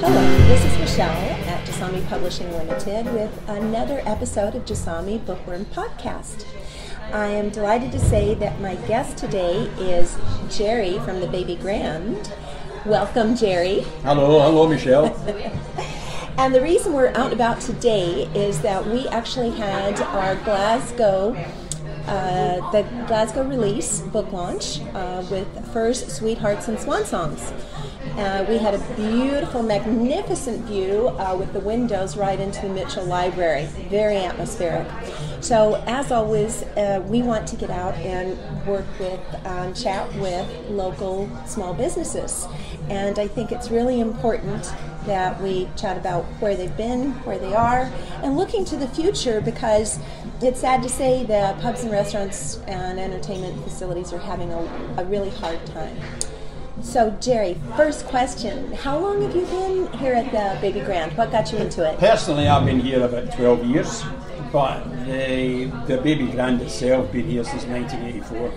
Hello, this is Michelle at Jasami Publishing Limited with another episode of Jasami Bookworm Podcast. I am delighted to say that my guest today is Jerry from the Baby Grand. Welcome, Jerry. Hello, Michelle. And the reason we're out and about today is that we actually had our the Glasgow release book launch with Furs, Sweethearts, and Swan Songs. We had a beautiful, magnificent view with the windows right into the Mitchell Library. Very atmospheric. So, as always, we want to get out and work with, chat with local small businesses. And I think it's really important that we chat about where they've been, where they are, and looking to the future, because it's sad to say that pubs and restaurants and entertainment facilities are having a really hard time. So, Jerry, first question. How long have you been here at the Baby Grand? What got you into it? Personally, I've been here about 12 years, but the Baby Grand itself been here since 1984,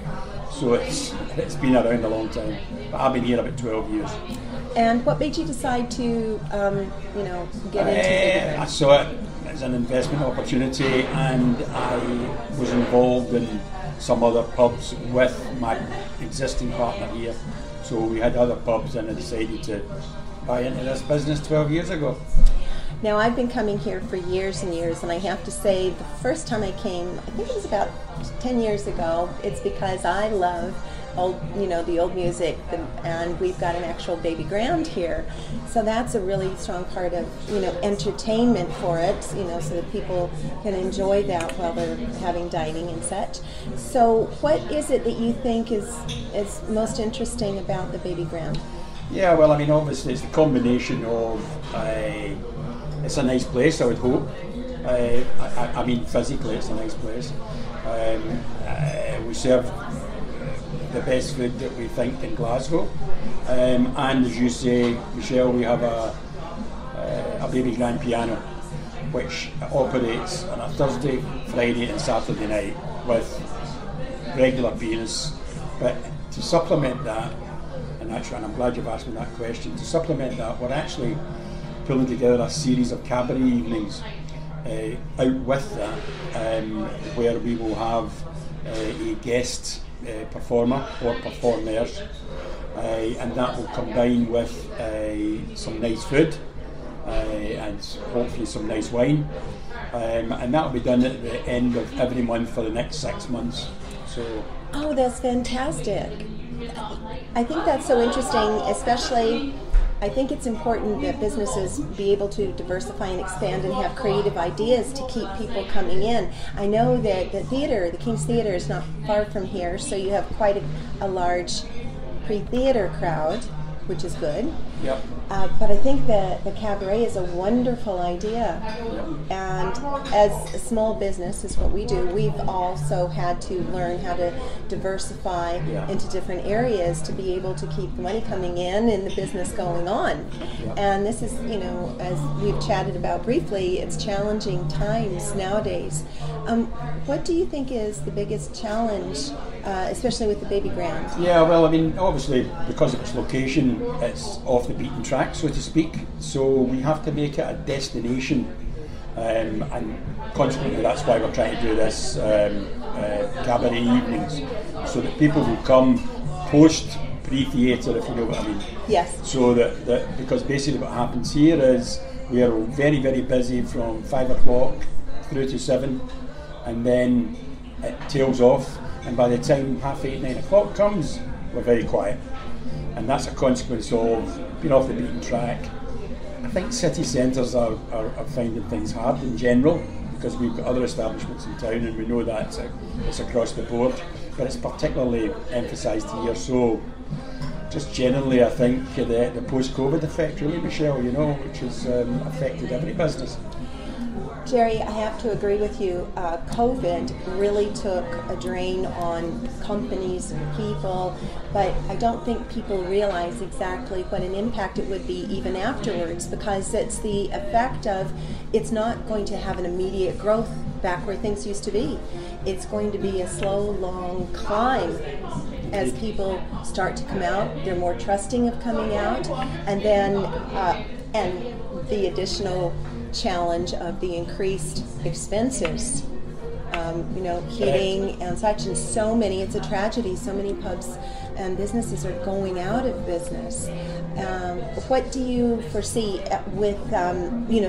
so it's been around a long time. But I've been here about 12 years. And what made you decide to, get into Baby Grand? I saw it as an investment opportunity, and I was involved in some other pubs with my existing partner here. So we had other pubs, and I decided to buy into this business 12 years ago. Now, I've been coming here for years and years, and I have to say the first time I came, I think it was about 10 years ago, it's because I love the old music, and we've got an actual Baby Grand here. So that's a really strong part of, entertainment for it, so that people can enjoy that while they're having dining and such. So what is it that you think is most interesting about the Baby Grand? Yeah, well, obviously it's the combination of, it's a nice place, I would hope. Physically it's a nice place. We serve the best food that we think in Glasgow, and as you say, Michelle, we have a Baby Grand piano which operates on a Thursday, Friday and Saturday night with regular pianists. But to supplement that, and I'm glad you've asked me that question, to supplement that, we're actually pulling together a series of cabaret evenings out with that, where we will have a guest performer or performers, and that will combine with some nice food and hopefully some nice wine, and that will be done at the end of every month for the next 6 months. Oh, that's fantastic. I think that's so interesting, especially I think it's important that businesses be able to diversify and expand and have creative ideas to keep people coming in. I know that the King's Theatre is not far from here, so you have quite a large pre-theatre crowd, which is good. Yep. But I think that the cabaret is a wonderful idea. Yep. And as a small business, is what we do, we've also had to learn how to diversify into different areas to be able to keep the money coming in and the business going on. Yep. And this is, as we've chatted about briefly, it's challenging times nowadays. What do you think is the biggest challenge, especially with the Baby Grand? Yeah, well, obviously because of its location, it's off the beaten track, so to speak. So we have to make it a destination, and consequently that's why we're trying to do this cabaret evenings, so that people will come post pre-theatre, if you know what I mean. Yes. So that because basically what happens here is we are very, very busy from 5 o'clock through to 7, and then it tails off, and by the time 7:30, 9 o'clock comes, we're very quiet. And that's a consequence of being off the beaten track. I think city centres are finding things hard in general, because we've got other establishments in town, and we know that it's across the board, but it's particularly emphasised here. So just generally, I think the post-COVID effect, really, Michelle, which has affected every business. Jerry, I have to agree with you. COVID really took a drain on companies and people, but I don't think people realize exactly what an impact it would be even afterwards, because it's the effect of it's not going to have an immediate growth back where things used to be. It's going to be a slow, long climb as people start to come out. They're more trusting of coming out, and then and the additional challenge of the increased expenses, heating and such, and so many, it's a tragedy, so many pubs and businesses are going out of business. What do you foresee with,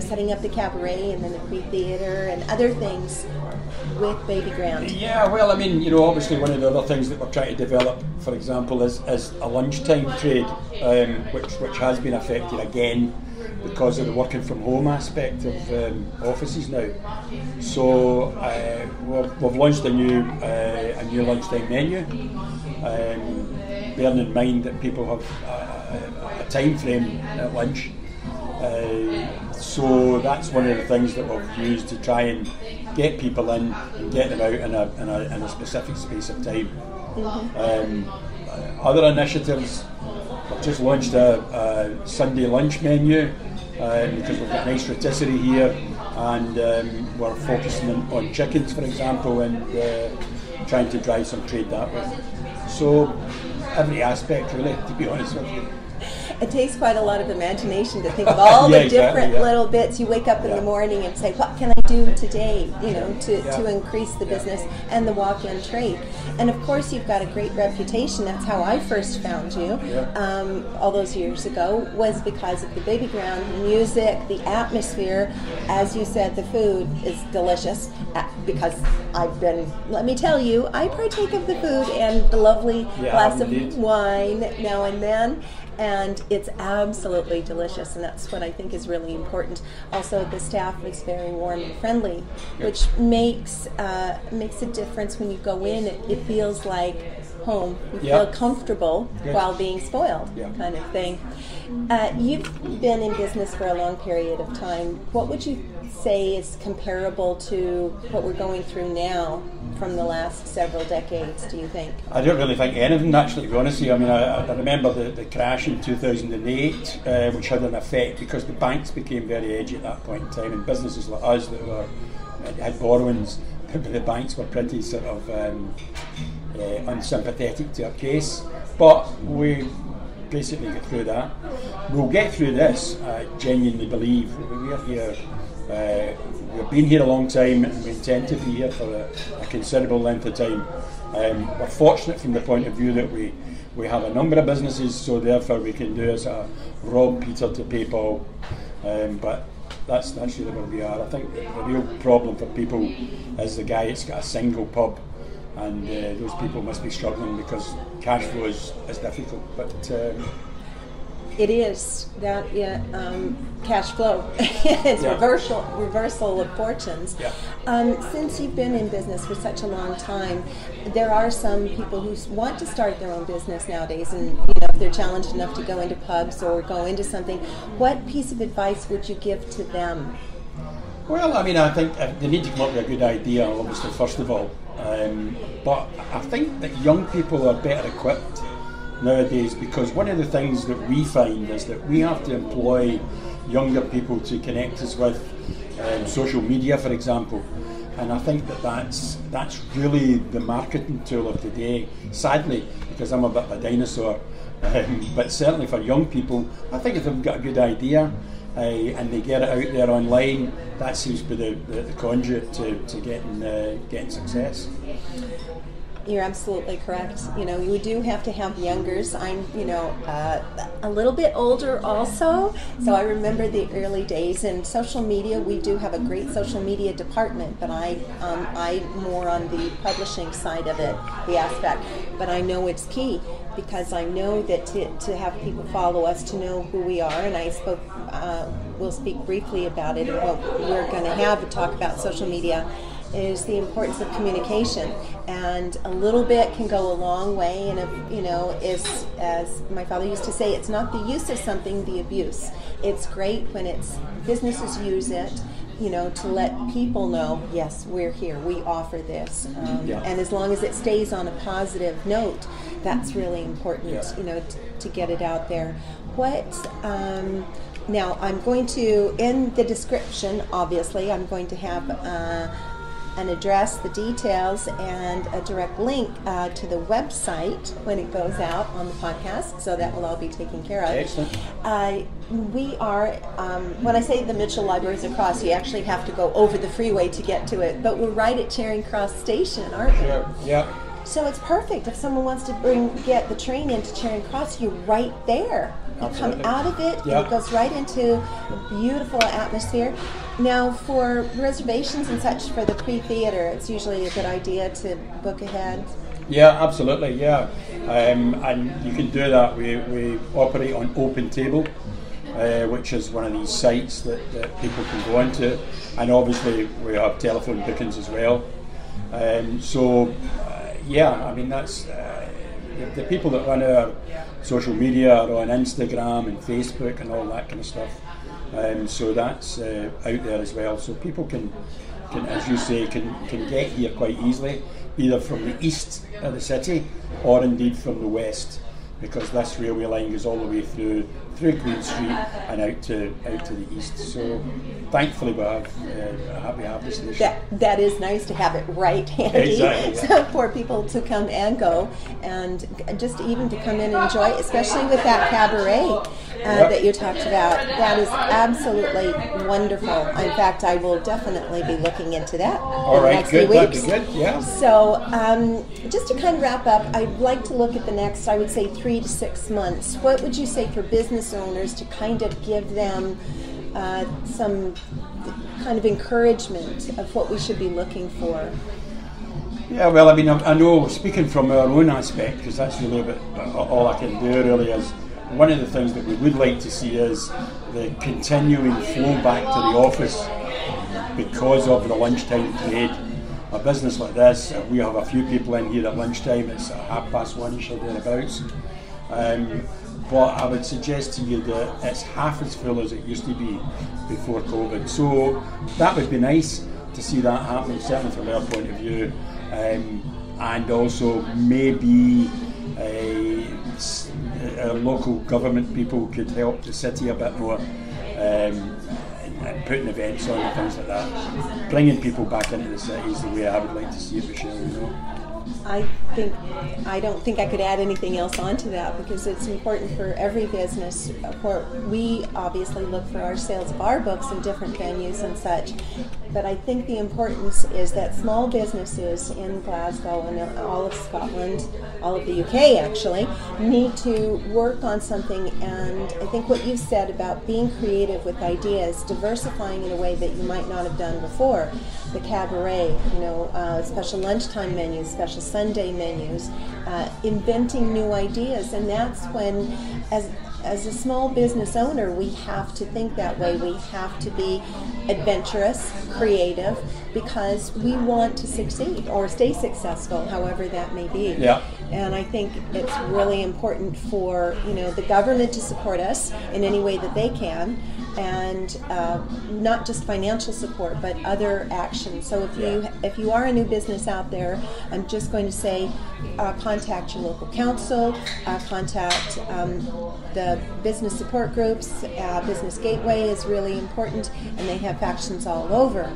setting up the cabaret and then the free theater and other things with Baby Grand? Yeah, well, I mean, obviously one of the other things that we're trying to develop, for example, is a lunchtime trade, which has been affected again because of the working from home aspect of offices now. So we've launched a new lunchtime menu, bearing in mind that people have a time frame at lunch. So that's one of the things that we've used to try and get people in and get them out in a specific space of time. Mm-hmm. Other initiatives, we've just launched a Sunday lunch menu because we've got nice rotisserie here, and we're focusing on chickens, for example, and trying to drive some trade that way. So every aspect, really, to be honest with you. It takes quite a lot of imagination to think of all the different little bits. You wake up in the morning and say, what can I do today, to increase the business and the walk-in trade. And of course you've got a great reputation. That's how I first found you all those years ago, was because of the Baby Ground, the music, the atmosphere. As you said, the food is delicious because let me tell you, I partake of the food and the lovely glass of wine now and then. And it's absolutely delicious, and that's what I think is really important. Also, the staff is very warm and friendly, which makes a difference when you go in. It feels like home. You feel comfortable while being spoiled, kind of thing. You've been in business for a long period of time. What would you say is comparable to what we're going through now from the last several decades, do you think? I don't really think anything, actually, to be honest with you. I mean, I remember the crash in 2008, which had an effect because the banks became very edgy at that point in time, and businesses like us that had borrowings, the banks were pretty sort of unsympathetic to our case. But we basically get through that. We'll get through this, I genuinely believe. We're here. We've been here a long time, and we intend to be here for a considerable length of time. We're fortunate from the point of view that we have a number of businesses, so therefore we can do as a rob Peter to pay Paul. But that's really where we are. I think the real problem for people is the guy that's got a single pub, and those people must be struggling because cash flow is difficult. But it is that cash flow. It's reversal of fortunes. Since you've been in business for such a long time, there are some people who want to start their own business nowadays, and if they're challenged enough to go into pubs or go into something, what piece of advice would you give to them? Well, I mean, I think they need to come up with a good idea, obviously, first of all. But I think that young people are better equipped nowadays, because one of the things that we find is that we have to employ younger people to connect us with social media, for example, and I think that's really the marketing tool of today, sadly, because I'm a bit of a dinosaur, but certainly for young people, I think if they've got a good idea and they get it out there online, that seems to be the conduit to getting success. You're absolutely correct. You do have to have youngers. I'm, a little bit older also, so I remember the early days in social media. We do have a great social media department, but I more on the publishing side of it, the aspect. But I know it's key, because I know that to have people follow us, to know who we are, and we'll speak briefly about it and what we're going to have to talk about social media, is the importance of communication, and a little bit can go a long way. And is, as my father used to say, it's not the use of something, the abuse. It's great when businesses use it, to let people know, yes, we're here, we offer this, and as long as it stays on a positive note, that's really important, to get it out there. Now I'm going to, in the description, obviously, I'm going to have an address, the details, and a direct link to the website when it goes out on the podcast, so that will all be taken care of. Excellent. We are, when I say the Mitchell Library is across, you actually have to go over the freeway to get to it, but we're right at Charing Cross Station, aren't we? Yeah. So it's perfect if someone wants to get the train into Charing Cross, you're right there. You Absolutely. come out of it, and it goes right into a beautiful atmosphere. Now, for reservations and such for the pre-theater, it's usually a good idea to book ahead. Yeah, absolutely, yeah. And you can do that. We operate on Open Table, which is one of these sites that people can go into. And obviously we have telephone bookings as well. Yeah, I mean, that's the people that run our social media are on Instagram and Facebook and all that kind of stuff. So that's out there as well. So people can, as you say, can get here quite easily, either from the east of the city or indeed from the west, because this railway line goes all the way through Queen Street and out to the east. So thankfully we have this initiative. That is nice to have it right handy. Exactly, yeah. So for people to come and go, and just even to come in and enjoy, especially with that cabaret that you talked about. That is absolutely wonderful. In fact, I will definitely be looking into that in the next few weeks. That'd be good, yeah. So just to kind of wrap up, I'd like to look at the next, I would say, 3 to 6 months. What would you say for business owners to kind of give them some kind of encouragement of what we should be looking for? Yeah, well, I mean, I know, speaking from our own aspect, because that's really a bit all I can do really, is one of the things that we would like to see is the continuing flow back to the office because of the lunchtime trade. A business like this, we have a few people in here at lunchtime, it's 1:30 or thereabouts. But I would suggest to you that it's half as full as it used to be before COVID. So that would be nice to see that happening, certainly from our point of view. And also maybe our local government people could help the city a bit more, and putting events on and things like that. Bringing people back into the city is the way I would like to see it, Michelle, you know. I don't think I could add anything else onto that, because it's important for every business. We obviously look for our sales of our books in different venues and such, but I think the importance is that small businesses in Glasgow and all of Scotland, all of the UK actually, need to work on something. And I think what you've said about being creative with ideas, diversifying in a way that you might not have done before, the cabaret, special lunchtime menus, special Sunday menus, inventing new ideas. And that's when, as a small business owner, we have to think that way. We have to be adventurous, creative, because we want to succeed or stay successful, however that may be. Yeah. And I think it's really important for the government to support us in any way that they can, and not just financial support, but other actions. So if you are a new business out there, I'm just going to say contact your local council, contact the business support groups. Business Gateway is really important, and they have factions all over.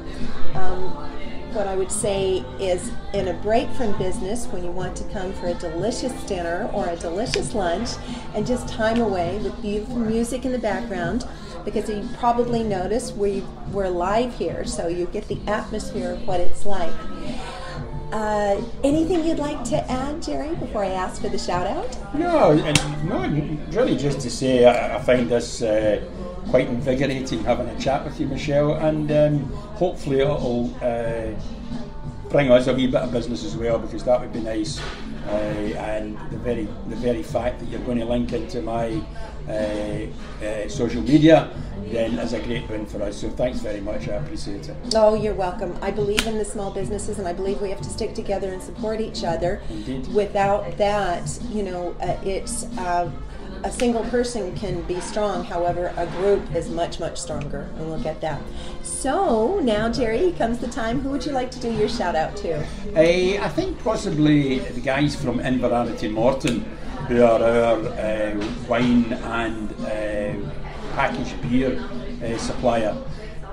What I would say is, in a break from business, when you want to come for a delicious dinner or a delicious lunch and just time away with beautiful music in the background, because you probably noticed we're live here, so you get the atmosphere of what it's like. Anything you'd like to add, Jerry, before I ask for the shout out? No, really just to say I find this quite invigorating having a chat with you, Michelle, and hopefully it'll bring us a wee bit of business as well, because that would be nice. And the very fact that you're going to link into my social media then is a great win for us. So thanks very much, I appreciate it. Oh, you're welcome. I believe in the small businesses, and I believe we have to stick together and support each other. Indeed. Without that, it's a single person can be strong, however, a group is much, much stronger, and we'll get that. So now, Jerry, comes the time. Who would you like to do your shout out to? I think possibly the guys from Inverarity Morton, who are our wine and packaged beer supplier.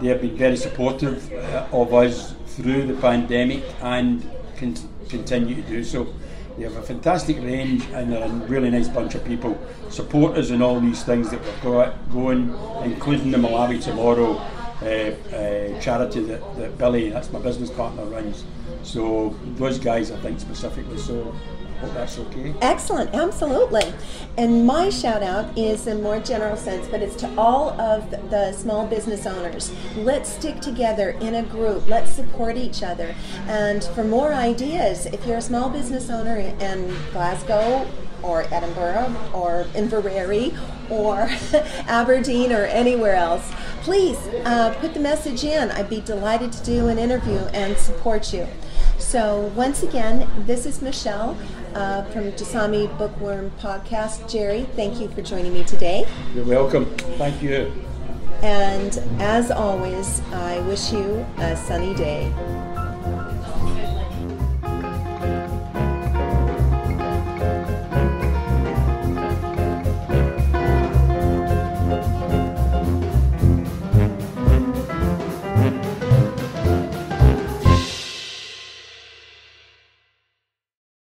They have been very supportive of us through the pandemic and continue to do so. They have a fantastic range and they're a really nice bunch of people. Support us in all these things that we've got going, including the Malawi Tomorrow charity that Billy, that's my business partner, runs. So those guys, I think, specifically. So I hope that's okay. Excellent, absolutely. And my shout out is in more general sense, but it's to all of the small business owners. Let's stick together in a group. Let's support each other. And for more ideas, if you're a small business owner in Glasgow or Edinburgh or Inverary or Aberdeen or anywhere else, please put the message in. I'd be delighted to do an interview and support you. So once again, this is Michelle from Jasami Bookworm Podcast. Jerry, thank you for joining me today. You're welcome. Thank you. And as always, I wish you a sunny day.